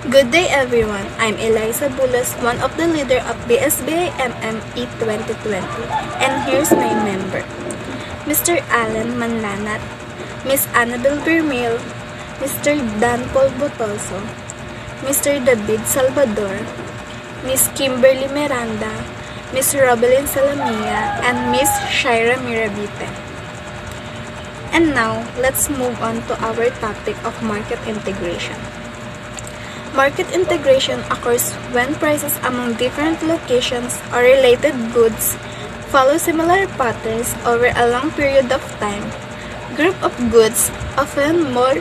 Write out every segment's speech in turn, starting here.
Good day everyone, I'm Eliza Bulas, one of the leader of BSBA E2020, and here's my member. Mr. Alan Manlanat, Miss Annabel Bermil, Mr. Dan Paul Botoso, Mr. David Salvador, Miss Kimberly Miranda, Miss Robelyn Salamia, and Miss Shaira Mirabite. And now, let's move on to our topic of market integration. Market integration occurs when prices among different locations or related goods follow similar patterns over a long period of time. Group of goods often more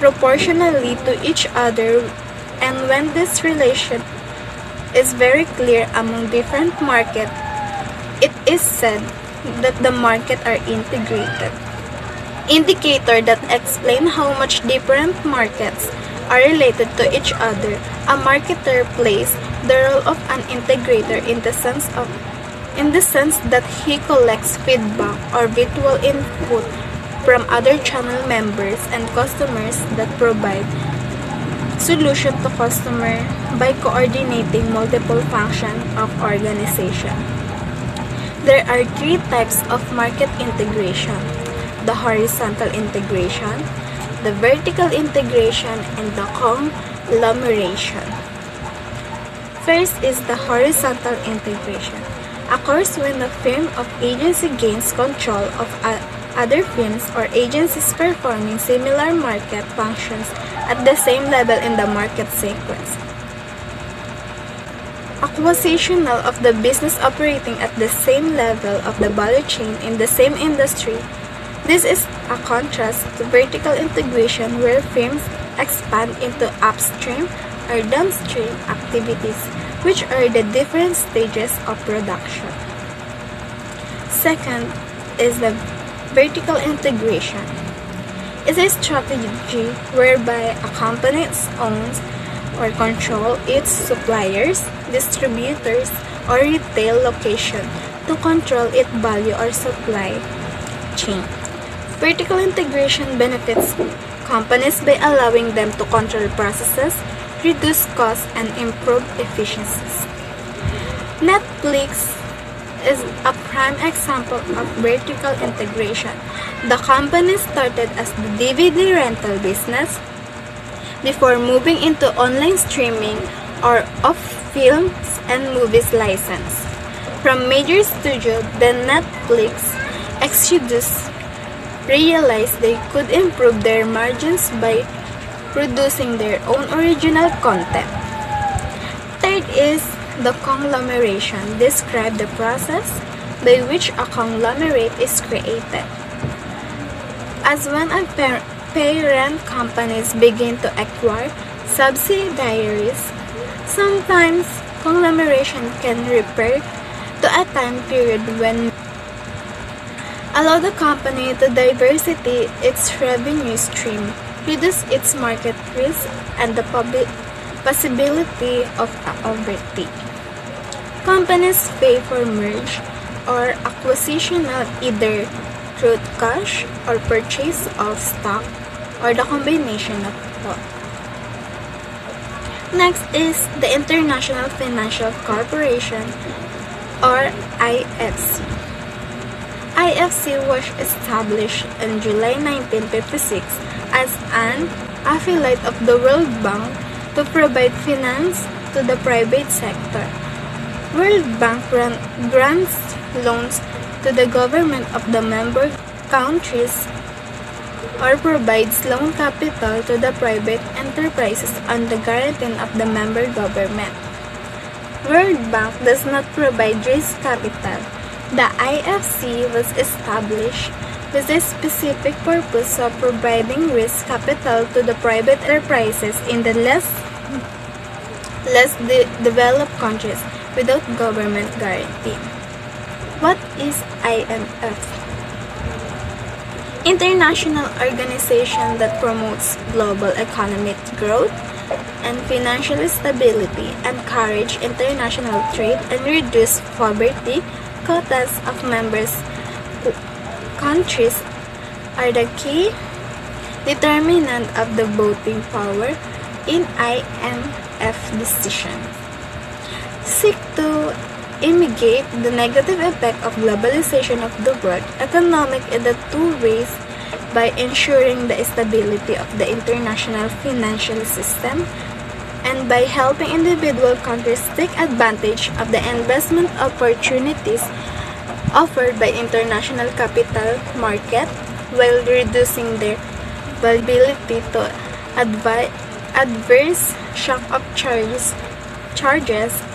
proportionally to each other, and when this relation is very clear among different markets, it is said that the market are integrated. Indicator that explain how much different markets are related to each other. A marketer plays the role of an integrator in the sense that he collects feedback or visual input from other channel members and customers that provide solution to customer by coordinating multiple functions of organization. There are three types of market integration: the horizontal integration, the vertical integration, and the conglomeration. First is the horizontal integration. Occurs when a firm of agency gains control of other firms or agencies performing similar market functions at the same level in the market sequence. Acquisitional of the business operating at the same level of the value chain in the same industry. This is a contrast to vertical integration where firms expand into upstream or downstream activities, which are the different stages of production. Second is the vertical integration. It's a strategy whereby a company owns or controls its suppliers, distributors, or retail location to control its value or supply chain. Vertical integration benefits companies by allowing them to control processes, reduce costs, and improve efficiencies. Netflix is a prime example of vertical integration. The company started as the DVD rental business before moving into online streaming or of films and movies license. From major studio, the Netflix exodus realized they could improve their margins by producing their own original content. Third is the conglomeration. Describe the process by which a conglomerate is created. As when a parent companies begin to acquire subsidiaries, sometimes conglomeration can refer to a time period when allow the company to diversify its revenue stream, reduce its market risk, and the possibility of overtake. Companies pay for merge or acquisitional either through cash or purchase of stock or the combination of both. Next is the International Financial Corporation or IFC. IFC was established in July 1956 as an affiliate of the World Bank to provide finance to the private sector. World Bank grants loans to the government of the member countries or provides loan capital to the private enterprises on the guarantee of the member government. World Bank does not provide risk capital. The IFC was established with the specific purpose of providing risk capital to the private enterprises in the less developed countries without government guarantee. What is IMF? International organization that promotes global economic growth and financial stability, encourage international trade, and reduce poverty. Quotas of members countries are the key determinant of the voting power in IMF decisions seek to mitigate the negative effect of globalization of the world economic in the two ways by ensuring the stability of the international financial system and by helping individual countries take advantage of the investment opportunities offered by international capital market while reducing their vulnerability to adverse shock of charges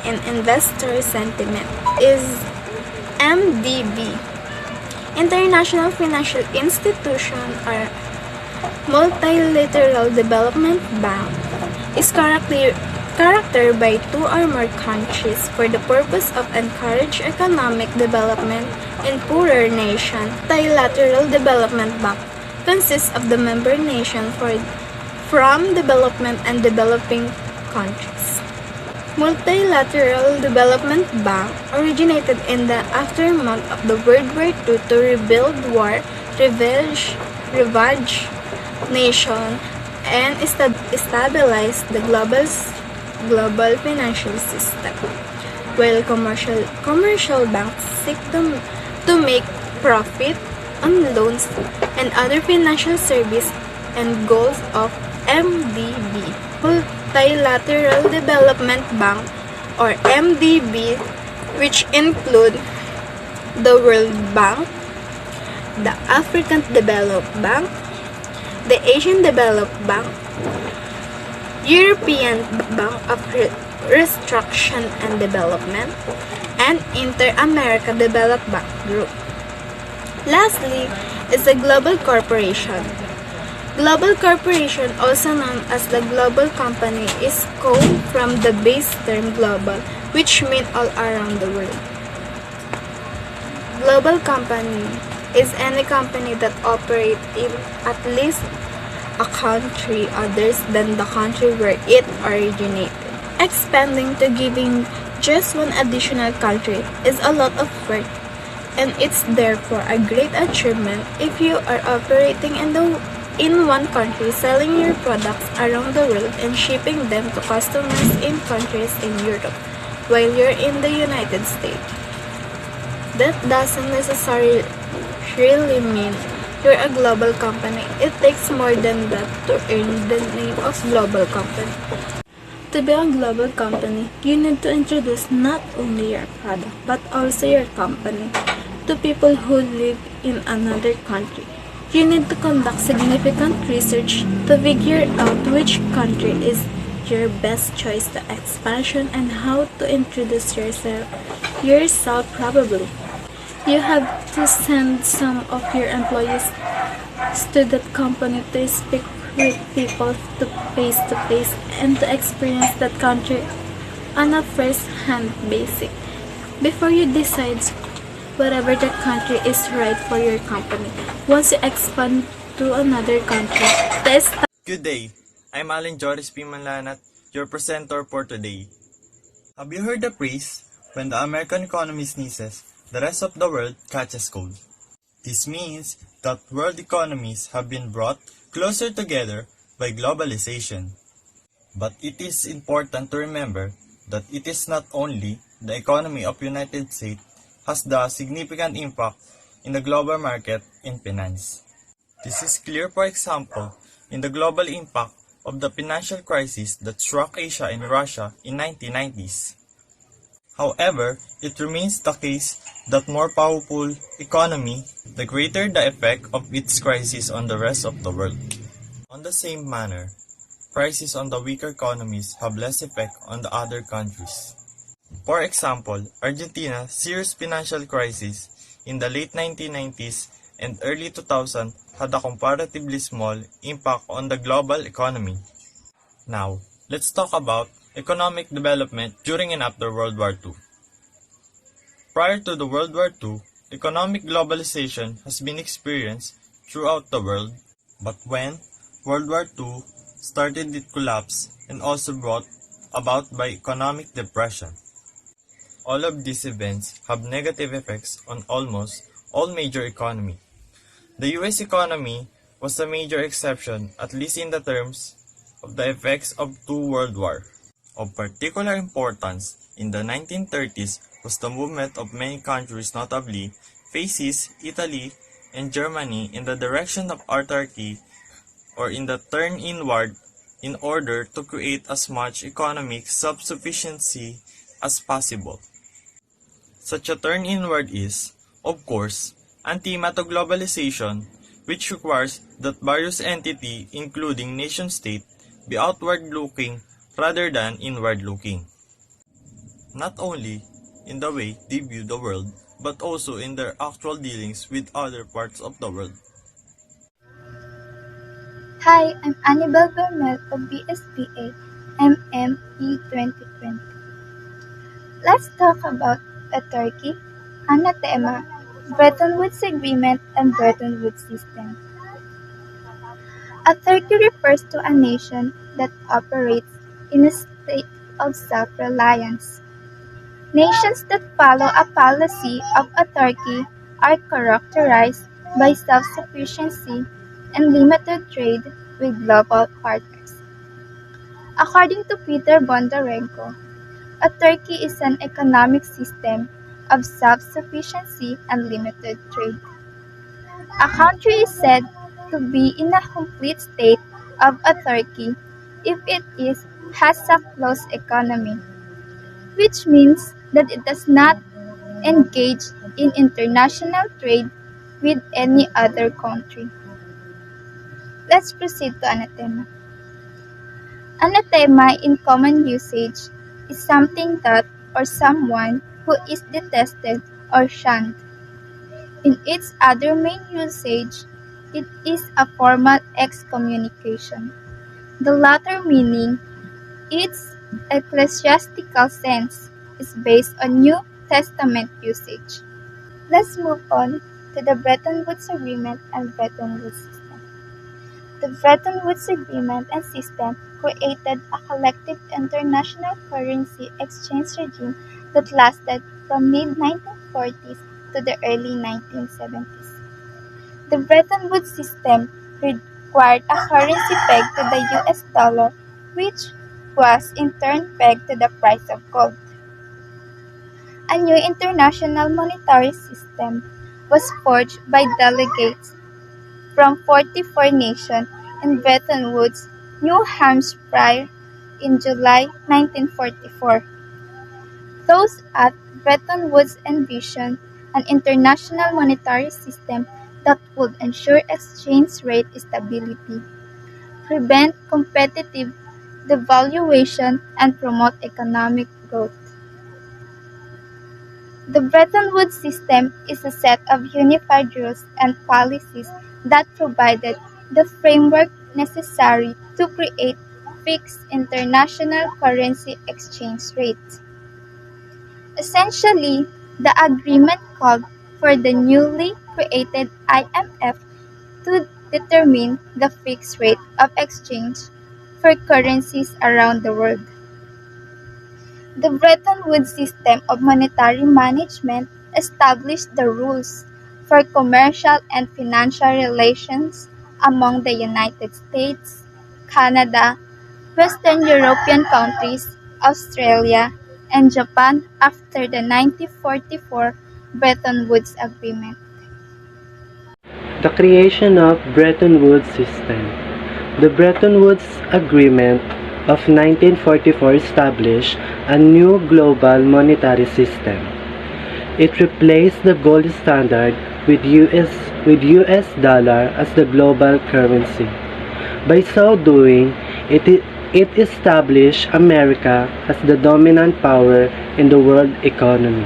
in investor sentiment is MDB. International financial institution or multilateral development bank is characterized by two or more countries for the purpose of encourage economic development in poorer nations. Multilateral development bank consists of the member nation from development and developing countries. Multilateral Development Bank originated in the aftermath of the World War II to rebuild ravaged nation and stabilize the global financial system, while commercial banks seek to make profit on loans and other financial service and goals of MDB. Multilateral Development Bank or MDB, which include the World Bank, the African Development Bank, the Asian Development Bank, European Bank of Reconstruction and Development, and Inter-America Development Bank Group. Lastly is the Global Corporation. Global corporation, also known as the global company, is called from the base term global, which means all around the world. Global company is any company that operates in at least a country other than the country where it originated. Expanding to giving just one additional country is a lot of work, and it's therefore a great achievement if you are operating in one country, selling your products around the world and shipping them to customers in countries in Europe while you're in the United States. That doesn't necessarily mean you're a global company. It takes more than that to earn the name of global company. To be a global company, you need to introduce not only your product but also your company to people who live in another country. You need to conduct significant research to figure out which country is your best choice to expansion and how to introduce yourself probably. You have to send some of your employees to that company to speak with people to face and to experience that country on a first-hand basis before you decide whatever the country is right for your company. Once you expand to another country, Good day, I'm Alan Joris P. Manlanat, your presenter for today. Have you heard the phrase, when the American economy sneezes, the rest of the world catches cold? This means that world economies have been brought closer together by globalization. But it is important to remember that it is not only the economy of United States has the significant impact in the global market in finance. This is clear, for example, in the global impact of the financial crisis that struck Asia and Russia in 1990s. However, it remains the case that more powerful economy, the greater the effect of its crisis on the rest of the world. On the same manner, crises on the weaker economies have less effect on the other countries. For example, Argentina's serious financial crisis in the late 1990s and early 2000 had a comparatively small impact on the global economy. Now, let's talk about economic development during and after World War II. Prior to the World War II, economic globalization has been experienced throughout the world, but when World War II started, it collapsed and also brought about by economic depression. All of these events have negative effects on almost all major economies. The US economy was a major exception, at least in the terms of the effects of two world wars. Of particular importance in the 1930s was the movement of many countries, notably Fascist Italy and Germany, in the direction of autarky or in the turn inward in order to create as much economic self-sufficiency as possible. Such a turn inward is, of course, anthema to globalization, which requires that various entities, including nation-state, be outward-looking rather than inward-looking. Not only in the way they view the world, but also in their actual dealings with other parts of the world. Hi, I'm Annabelle Bermel of BSBA E2020. Let's talk about a Turkey, anathema, Bretton Woods Agreement, and Bretton Woods System. A Turkey refers to a nation that operates in a state of self-reliance. Nations that follow a policy of autarky are characterized by self-sufficiency and limited trade with global partners. According to Peter Bondarenko, a Turkey is an economic system of self-sufficiency and limited trade. A country is said to be in a complete state of autarky if has a closed economy, which means that it does not engage in international trade with any other country. Let's proceed to anathema. Anathema in common usage is something that or someone who is detested or shunned. In its other main usage, it is a formal excommunication. The latter meaning, its ecclesiastical sense, is based on New Testament usage. Let's move on to the Bretton Woods Agreement and Bretton Woods System. The Bretton Woods Agreement and System created a collective international currency exchange regime that lasted from mid-1940s to the early 1970s. The Bretton Woods system required a currency pegged to the US dollar, which was in turn pegged to the price of gold. A new international monetary system was forged by delegates from 44 nations in Bretton Woods, New Hampshire in July 1944. Those at Bretton Woods envisioned an international monetary system that would ensure exchange rate stability, prevent competitive devaluation, and promote economic growth. The Bretton Woods system is a set of unified rules and policies that provided the framework necessary to create fixed international currency exchange rates. Essentially, the agreement called for the newly created IMF to determine the fixed rate of exchange for currencies around the world. The Bretton Woods system of monetary management established the rules for commercial and financial relations among the United States, Canada, Western European countries, Australia, and Japan after the 1944 Bretton Woods Agreement. The creation of Bretton Woods system. The Bretton Woods Agreement of 1944 established a new global monetary system. It replaced the gold standard with US dollar as the global currency. By so doing, it established America as the dominant power in the world economy.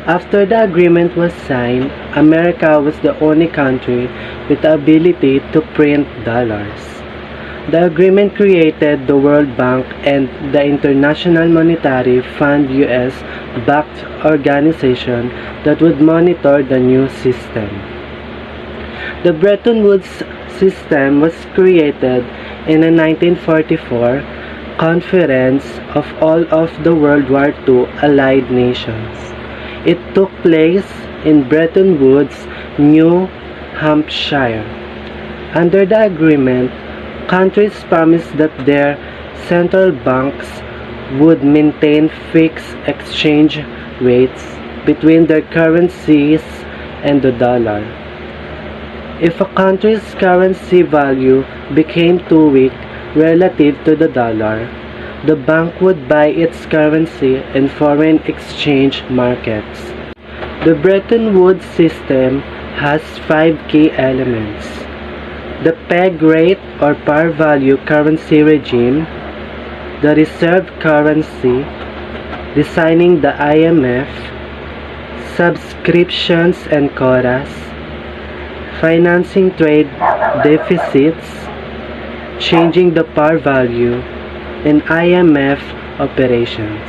After the agreement was signed, America was the only country with the ability to print dollars. The agreement created the World Bank and the International Monetary Fund US-backed organization that would monitor the new system. The Bretton Woods system was created in a 1944 conference of all of the World War II allied nations. It took place in Bretton Woods, New Hampshire. Under the agreement, countries promised that their central banks would maintain fixed exchange rates between their currencies and the dollar. If a country's currency value became too weak relative to the dollar, the bank would buy its currency in foreign exchange markets. The Bretton Woods system has five key elements: the peg rate or par value currency regime, the reserve currency, designing the IMF, subscriptions and quotas, financing trade deficits, changing the par value, and IMF operations.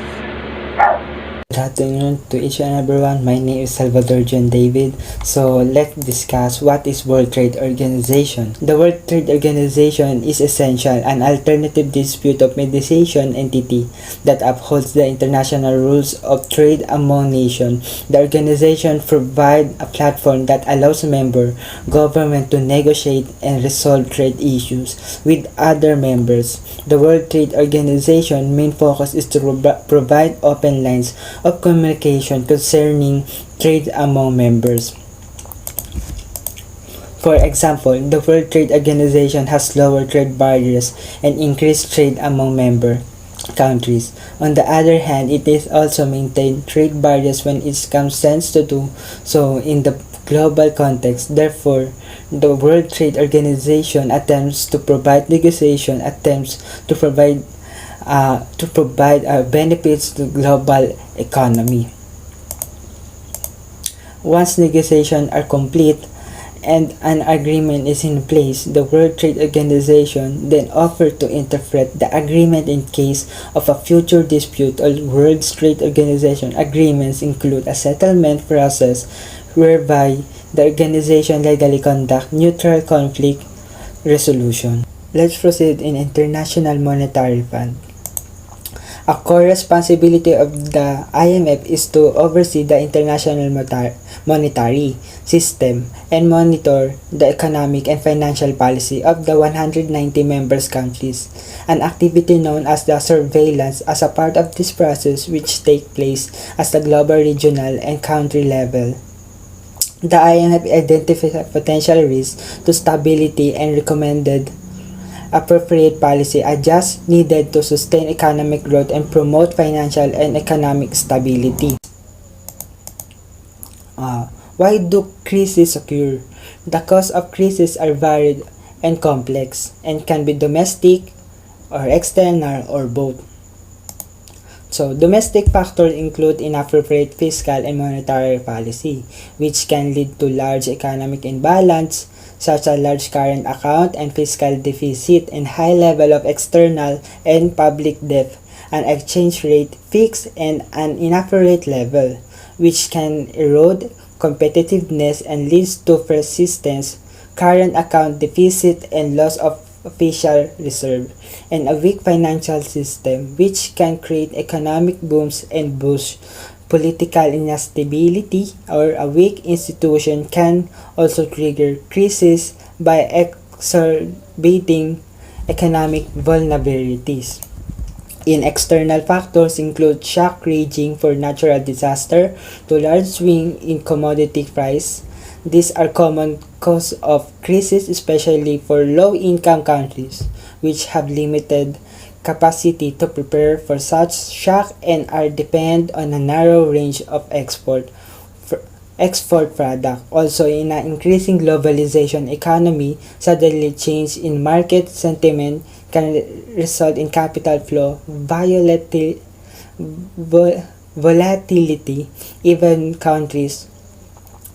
Good afternoon to each and everyone. My name is Salvador John David. So let's discuss what is World Trade Organization. The World Trade Organization is essential an alternative dispute of mediation entity that upholds the international rules of trade among nations. The organization provides a platform that allows member government to negotiate and resolve trade issues with other members. The World Trade Organization main focus is to provide open lines of communication concerning trade among members. For example, the World Trade Organization has lower trade barriers and increased trade among member countries. On the other hand, it is also maintained trade barriers when it comes sense to do so in the global context. Therefore, the World Trade Organization attempts to provide negotiation attempts to provide benefits to global economy. Once negotiations are complete and an agreement is in place, the World Trade Organization then offers to interpret the agreement in case of a future dispute. All World Trade Organization agreements include a settlement process whereby the organization legally conducts neutral conflict resolution. Let's proceed in International Monetary Fund. A core responsibility of the IMF is to oversee the international monetary system and monitor the economic and financial policy of the 190 members countries, an activity known as the surveillance as a part of this process which takes place at the global, regional, and country level. The IMF identifies potential risks to stability and recommended appropriate policy adjustments needed to sustain economic growth and promote financial and economic stability. Why do crises occur? The cause of crises are varied and complex and can be domestic or external or both. So, domestic factors include inappropriate fiscal and monetary policy, which can lead to large economic imbalance, such as large current account and fiscal deficit and high level of external and public debt, an exchange rate fixed and an inappropriate level, which can erode competitiveness and leads to persistent current account deficit and loss of official reserve, and a weak financial system, which can create economic booms and boost political instability, or a weak institution can also trigger crisis by exacerbating economic vulnerabilities. In external factors include shock ranging for natural disaster to large swing in commodity price. These are common cause of crisis, especially for low-income countries, which have limited capacity to prepare for such shock and are dependent on a narrow range of export product. Also, in an increasing globalization economy, suddenly change in market sentiment can result in capital flow volatility. Even countries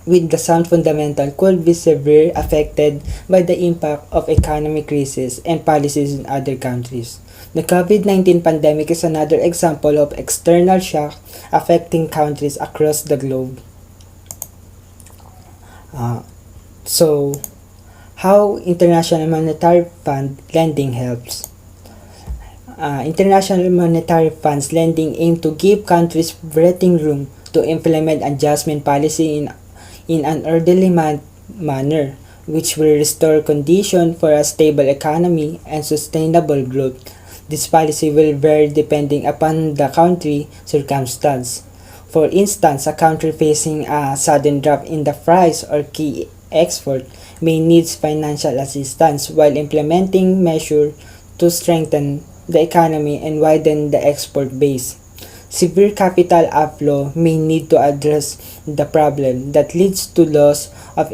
with the sound fundamental could be severely affected by the impact of economic crisis and policies in other countries. The COVID-19 pandemic is another example of external shock affecting countries across the globe. So, how International Monetary Fund lending helps? International Monetary Fund's lending aim to give countries breathing room to implement adjustment policy in an orderly manner which will restore conditions for a stable economy and sustainable growth. This policy will vary depending upon the country circumstance. For instance, a country facing a sudden drop in the price or key export may need financial assistance while implementing measures to strengthen the economy and widen the export base. Severe capital outflow may need to address the problem that leads to loss of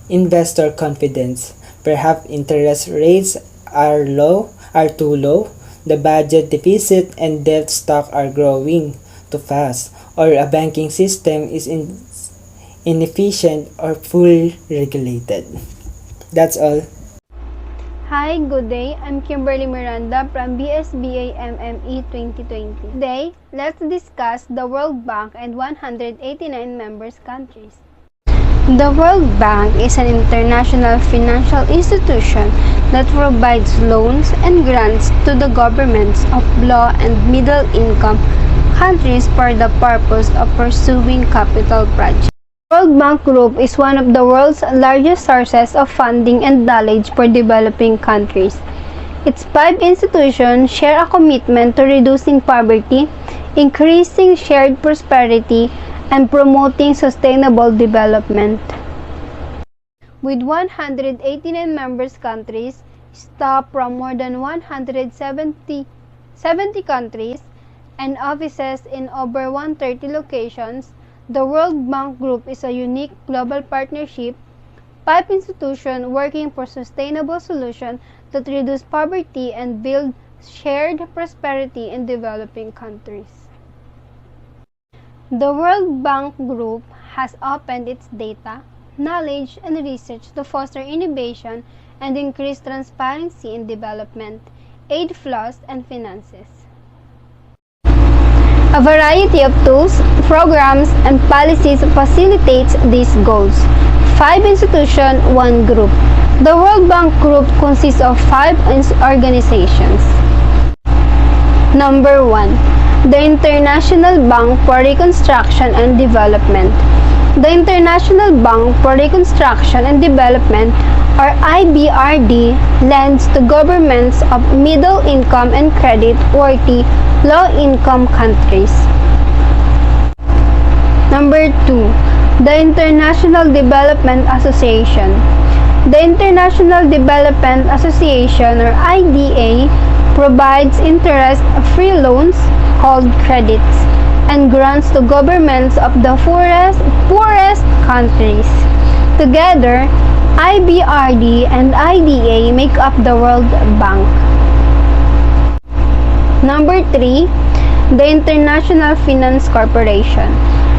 investor confidence. Perhaps interest rates are too low, the budget deficit and debt stock are growing too fast, or a banking system is inefficient or fully regulated. That's all. Hi, good day. I'm Kimberly Miranda from BSBA MME 2020. Today, let's discuss the World Bank and 189 members countries. The World Bank is an international financial institution that provides loans and grants to the governments of low and middle income countries for the purpose of pursuing capital projects. The World Bank Group is one of the world's largest sources of funding and knowledge for developing countries. Its 5 institutions share a commitment to reducing poverty, increasing shared prosperity, and promoting sustainable development. With 189 members countries, staff from more than 170 countries, and offices in over 130 locations, the World Bank Group is a unique global partnership, 5 institutions working for sustainable solutions that reduce poverty and build shared prosperity in developing countries. The World Bank Group has opened its data, knowledge, and research to foster innovation and increase transparency in development, aid flows, and finances. A variety of tools, programs, and policies facilitates these goals. 5 institutions, 1 group. The World Bank Group consists of 5 organizations. Number 1. The International Bank for Reconstruction and Development. The International Bank for Reconstruction and Development, or IBRD, lends to governments of middle income and credit-worthy low-income countries. Number 2. The International Development Association. The International Development Association, or IDA, provides interest-free loans, called credits, and grants to governments of the poorest countries. Together, IBRD and IDA make up the World Bank. Number 3. The International Finance Corporation.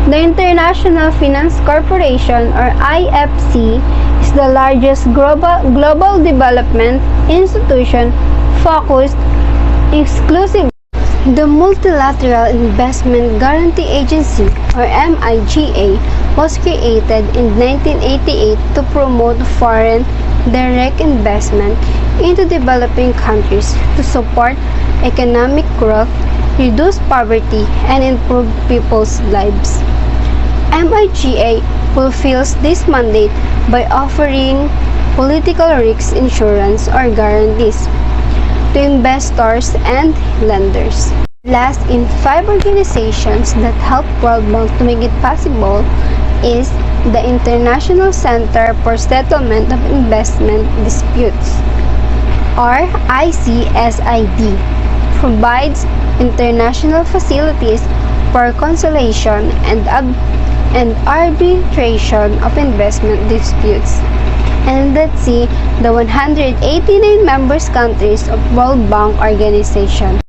The International Finance Corporation, or IFC, is the largest global development institution focused exclusively. The Multilateral Investment Guarantee Agency, or MIGA, was created in 1988 to promote foreign direct investment into developing countries to support economic growth, reduce poverty, and improve people's lives. MIGA fulfills this mandate by offering political risk insurance or guarantees to investors and lenders. Last in 5 organizations that help World Bank to make it possible is the International Center for Settlement of Investment Disputes, or ICSID, provides international facilities for conciliation and arbitration of investment disputes. And let's see the 189 members countries of World Bank Organization.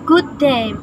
Good day.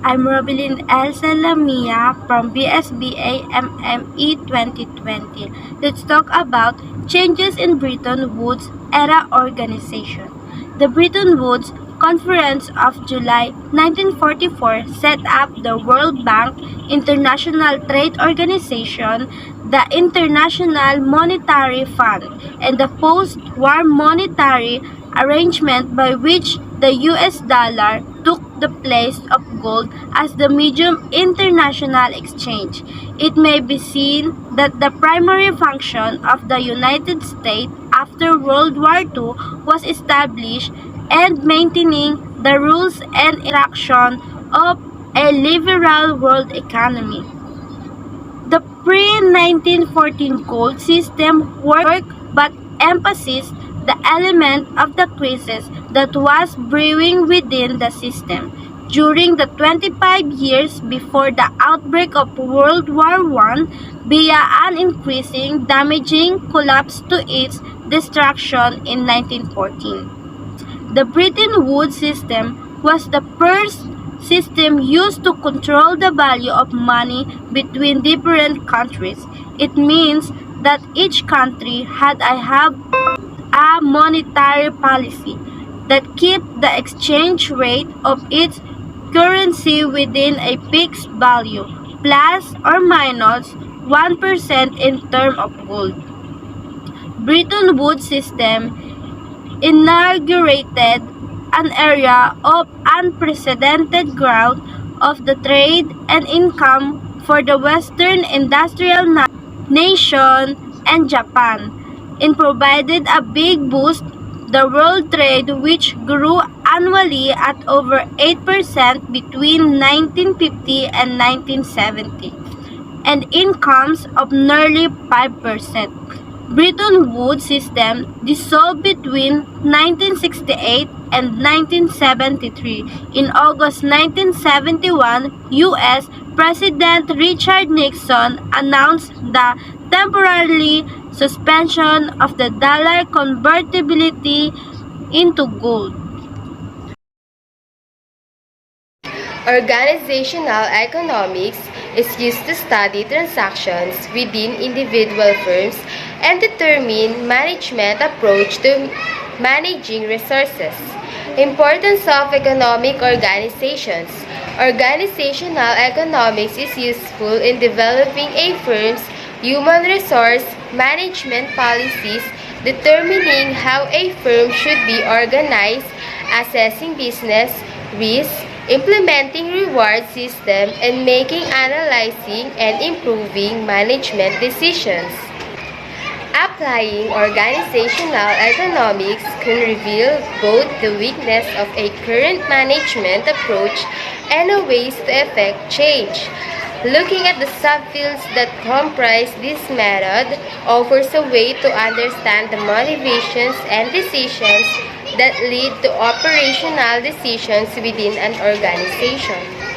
I'm Robilyn Elsa Lamia from BSBA MME 2020. Let's talk about changes in Bretton Woods era organization. The Bretton Woods Conference of July 1944 set up the World Bank, International Trade Organization, the International Monetary Fund, and the post-war monetary arrangement by which the US dollar took the place of gold as the medium international exchange. It may be seen that the primary function of the United States after World War II was established and maintaining the rules and interaction of a liberal world economy. The pre-1914 gold system worked but emphasized the element of the crisis that was brewing within the system. During the 25 years before the outbreak of World War I, via an increasing damaging collapse to its destruction in 1914. The Bretton Woods system was the first system used to control the value of money between different countries. It means that each country had a monetary policy that kept the exchange rate of its currency within a fixed value, plus or minus 1% in terms of gold. Bretton Woods system inaugurated an era of unprecedented growth of the trade and income for the Western industrial nation and Japan. It provided a big boost the world trade, which grew annually at over 8% between 1950 and 1970, and incomes of nearly 5%. Bretton Woods system dissolved between 1968 and 1973. In August 1971, U.S. President Richard Nixon announced the temporary suspension of the dollar convertibility into gold. Organizational economics is used to study transactions within individual firms and determine management approach to managing resources. Importance of economic organizations. Organizational economics is useful in developing a firm's human resource management policies, determining how a firm should be organized, assessing business risks, implementing reward system, and making, analyzing, and improving management decisions. Applying organizational economics can reveal both the weakness of a current management approach and the ways to effect change. Looking at the subfields that comprise this method offers a way to understand the motivations and decisions that lead to operational decisions within an organization.